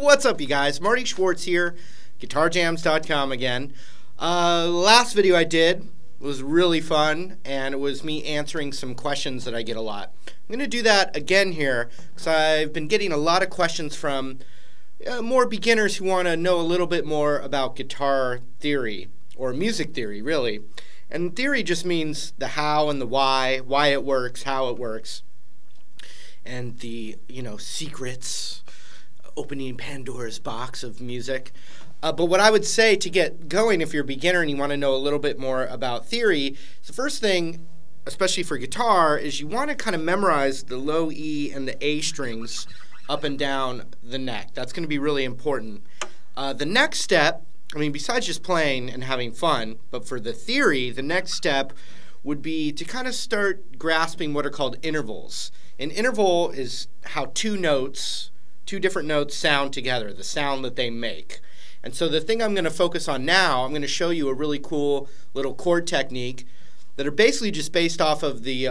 What's up, you guys? Marty Schwartz here, GuitarJams.com again. Last video I did was really fun, and it was me answering some questions that I get a lot. I'm going to do that again here because I've been getting a lot of questions from more beginners who want to know a little bit more about guitar theory, or music theory, really. And theory just means the how and the why it works, how it works, and the, secrets, opening Pandora's box of music. But what I would say to get going, if you're a beginner and you want to know a little bit more about theory, the first thing, especially for guitar, is you want to kind of memorize the low E and the A strings up and down the neck. That's going to be really important. The next step, besides just playing and having fun, but for the theory, the next step would be to kind of start grasping what are called intervals. An interval is how two different notes sound together, the sound that they make. And so the thing I'm going to focus on now, I'm going to show you a really cool little chord technique that are basically just based off of the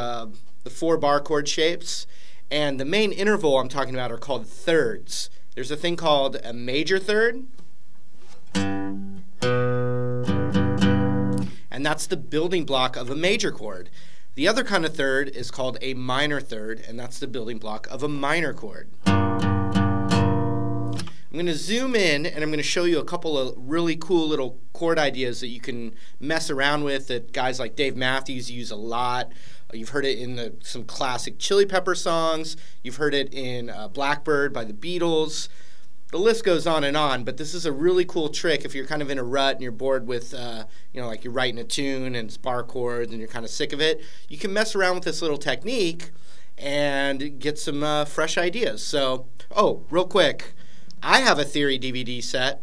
4 bar chord shapes. And the main interval I'm talking about are called thirds. There's a thing called a major third, and that's the building block of a major chord. The other kind of third is called a minor third, and that's the building block of a minor chord. I'm going to zoom in and I'm going to show you a couple of really cool little chord ideas that you can mess around with that guys like Dave Matthews use a lot. You've heard it in some classic Chili Pepper songs. You've heard it in Blackbird by the Beatles. The list goes on, but this is a really cool trick if you're kind of in a rut and you're bored with, like you're writing a tune and it's bar chords and you're kind of sick of it. You can mess around with this little technique and get some fresh ideas. So, real quick, I have a theory DVD set,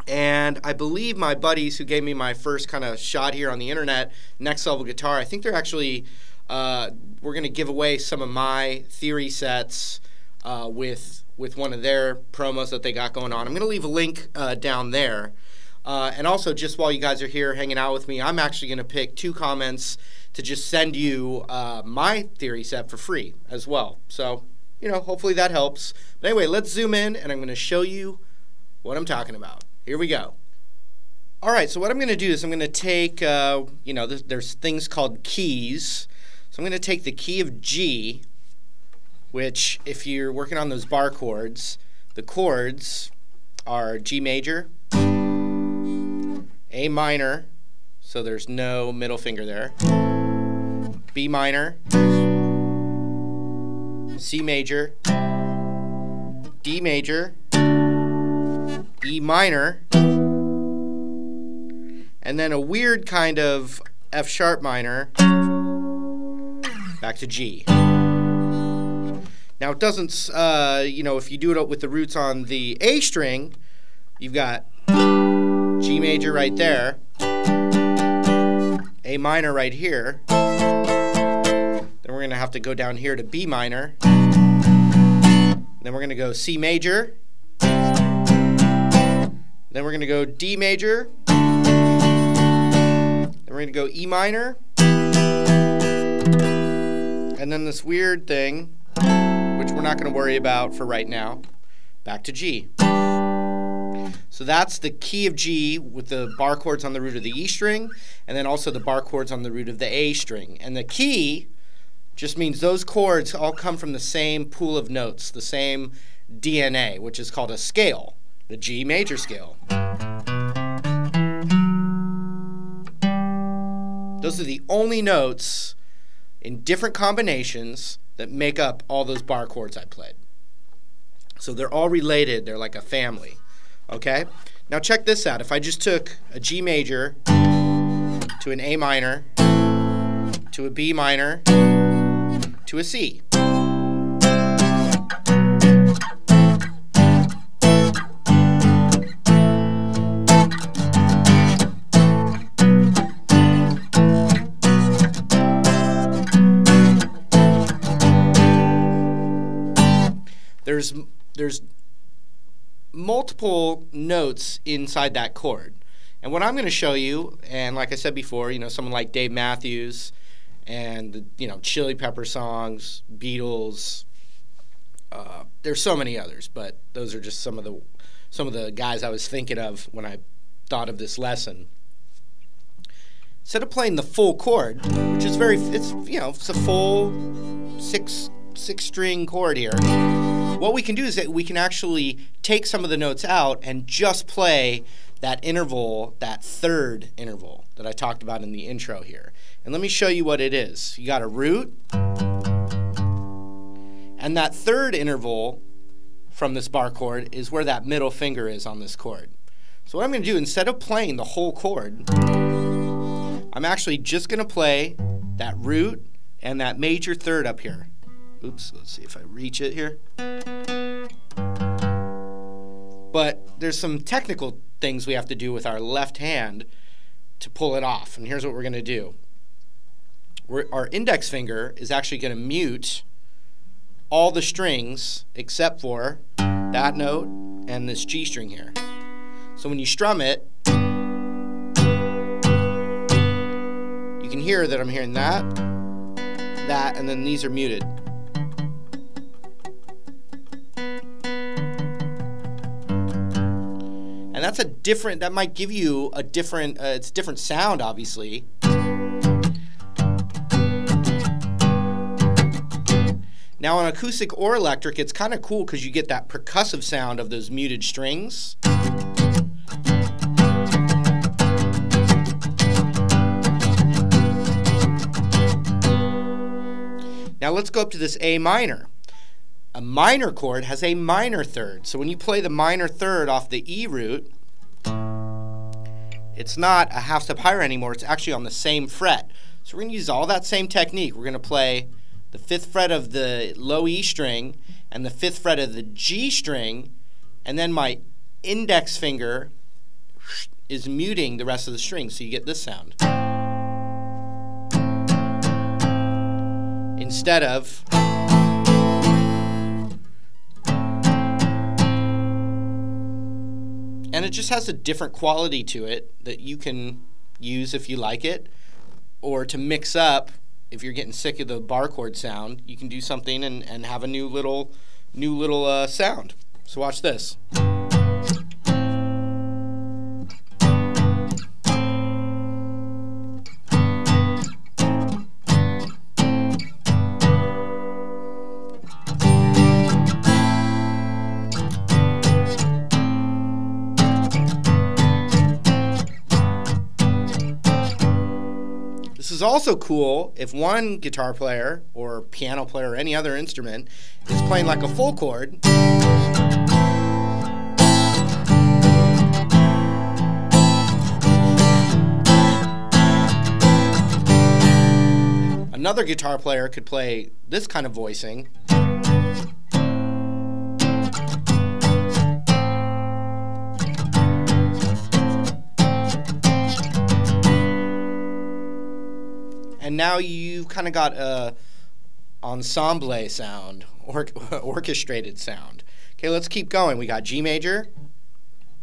and I believe my buddies who gave me my first kind of shot here on the internet, Next Level Guitar, I think they're actually, we're going to give away some of my theory sets with one of their promos that they got going on. I'm going to leave a link down there. And also, just while you guys are here hanging out with me, I'm actually going to pick 2 comments to just send you my theory set for free as well. So, hopefully that helps. But anyway, let's zoom in, and I'm going to show you what I'm talking about. Here we go. All right, so what I'm going to do is I'm going to take, there's things called keys. So I'm going to take the key of G, which, if you're working on those bar chords, the chords are G major, A minor, so there's no middle finger there, B minor, C major, D major, E minor, and then a weird kind of F sharp minor, back to G. Now it doesn't, if you do it with the roots on the A string, you've got G major right there, A minor right here, then we're going to have to go down here to B minor, then we're going to go C major, then we're going to go D major, then we're going to go E minor, and then this weird thing, which we're not going to worry about for right now, back to G. So that's the key of G with the bar chords on the root of the E string, and then also the bar chords on the root of the A string. And the key just means those chords all come from the same pool of notes, the same DNA, which is called a scale, the G major scale. Those are the only notes in different combinations that make up all those bar chords I played. So they're all related. They're like a family. Okay? Now check this out. If I just took a G major to an A minor to a B minor to a C. There's multiple notes inside that chord. And what I'm going to show you, and like I said before, someone like Dave Matthews and Chili Pepper songs, Beatles, There's so many others, but those are just some of the guys I was thinking of when I thought of this lesson. Instead of playing the full chord, which is it's a full six string chord here, what we can do is that we can actually take some of the notes out and just play that interval, that third interval that I talked about in the intro here. And let me show you what it is. You got a root, and that third interval from this bar chord is where that middle finger is on this chord. So what I'm going to do, instead of playing the whole chord, I'm actually just going to play that root and that major third up here. Oops, let's see if I reach it here. But there's some technical things we have to do with our left hand to pull it off. And here's what we're going to do. Our index finger is actually going to mute all the strings except for that note and this G string here. So when you strum it, you can hear that I'm hearing that, and then these are muted. And that's that might give you a different, it's a different sound, obviously. Now on acoustic or electric, it's kind of cool because you get that percussive sound of those muted strings. Now let's go up to this A minor. A minor chord has a minor third. So when you play the minor third off the E root, it's not a half step higher anymore. It's actually on the same fret. So we're going to use all that same technique. We're going to play the 5th fret of the low E string and the 5th fret of the G string, and then my index finger is muting the rest of the string, so you get this sound. Instead of and it just has a different quality to it that you can use if you like it, or to mix up. If you're getting sick of the bar chord sound, you can do something and have a new little sound. So watch this. This is also cool if one guitar player or piano player or any other instrument is playing like a full chord. Another guitar player could play this kind of voicing. And now you've kind of got a ensemble sound, orchestrated sound. Okay, let's keep going. We got G major,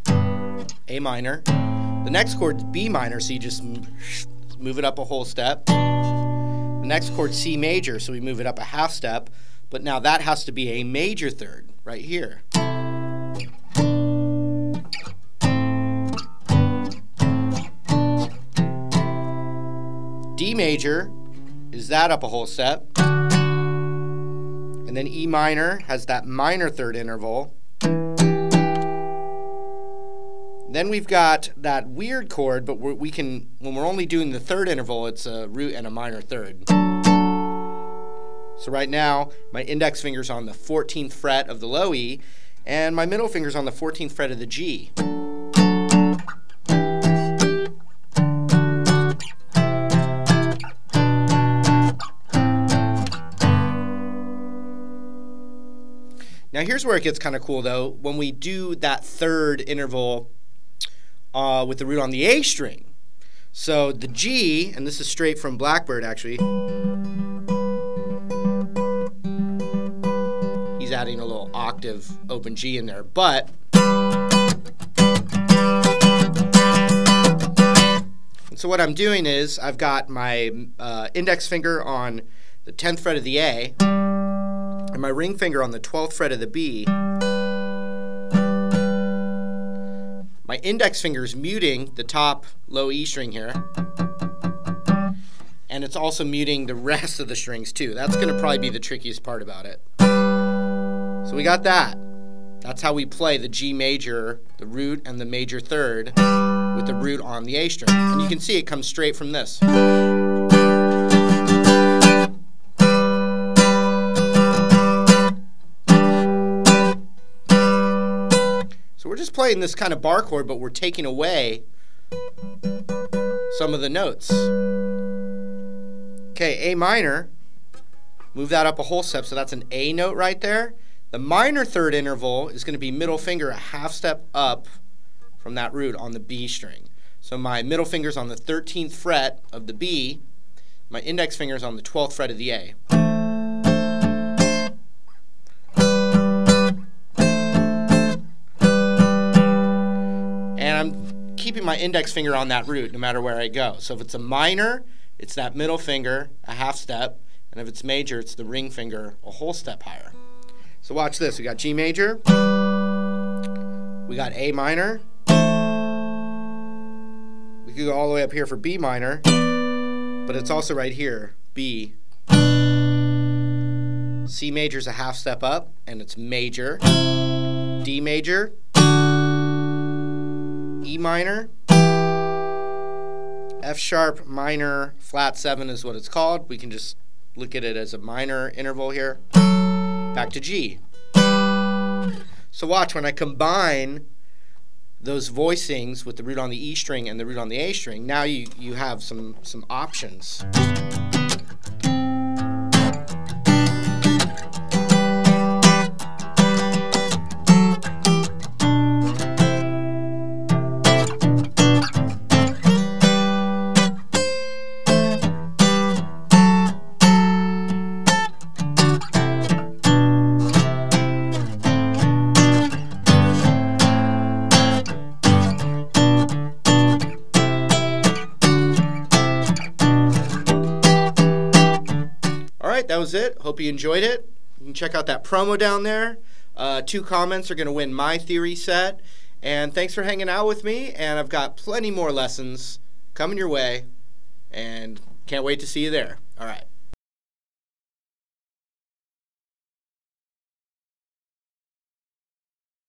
A minor. The next chord's B minor, so you just move it up a whole step. The next chord's C major, so we move it up a half step. But now that has to be a major third right here. D major is that up a whole step, and then E minor has that minor third interval. Then we've got that weird chord, but when we're only doing the third interval, it's a root and a minor third. So right now, my index finger's on the 14th fret of the low E, and my middle finger's on the 14th fret of the G. Now here's where it gets kind of cool though. When we do that third interval with the root on the A string. So the G, and this is straight from Blackbird actually. He's adding a little octave open G in there, but and so what I'm doing is I've got my index finger on the 10th fret of the A. and my ring finger on the 12th fret of the B. My index finger is muting the top low E string here, and it's also muting the rest of the strings too. That's going to probably be the trickiest part about it. So we got that. That's how we play the G major, the root, and the major third with the root on the A string. And you can see it comes straight from this. So we're just playing this kind of bar chord, but we're taking away some of the notes. Okay, A minor, move that up a whole step, so that's an A note right there. The minor third interval is going to be middle finger a half step up from that root on the B string. So my middle finger's on the 13th fret of the B, my index finger's on the 12th fret of the A. And I'm keeping my index finger on that root no matter where I go. So if it's a minor, it's that middle finger a half step, and if it's major, it's the ring finger a whole step higher. So watch this. We got G major, we got A minor, we could go all the way up here for B minor, but it's also right here, B. C major is a half step up, and it's major. D major, E minor, F sharp minor flat 7 is what it's called. We can just look at it as a minor interval here. Back to G. So watch, when I combine those voicings with the root on the E string and the root on the A string, now you have some options. Alright, that was it. Hope you enjoyed it. You can check out that promo down there. 2 comments are going to win my theory set. And thanks for hanging out with me. And I've got plenty more lessons coming your way. And can't wait to see you there.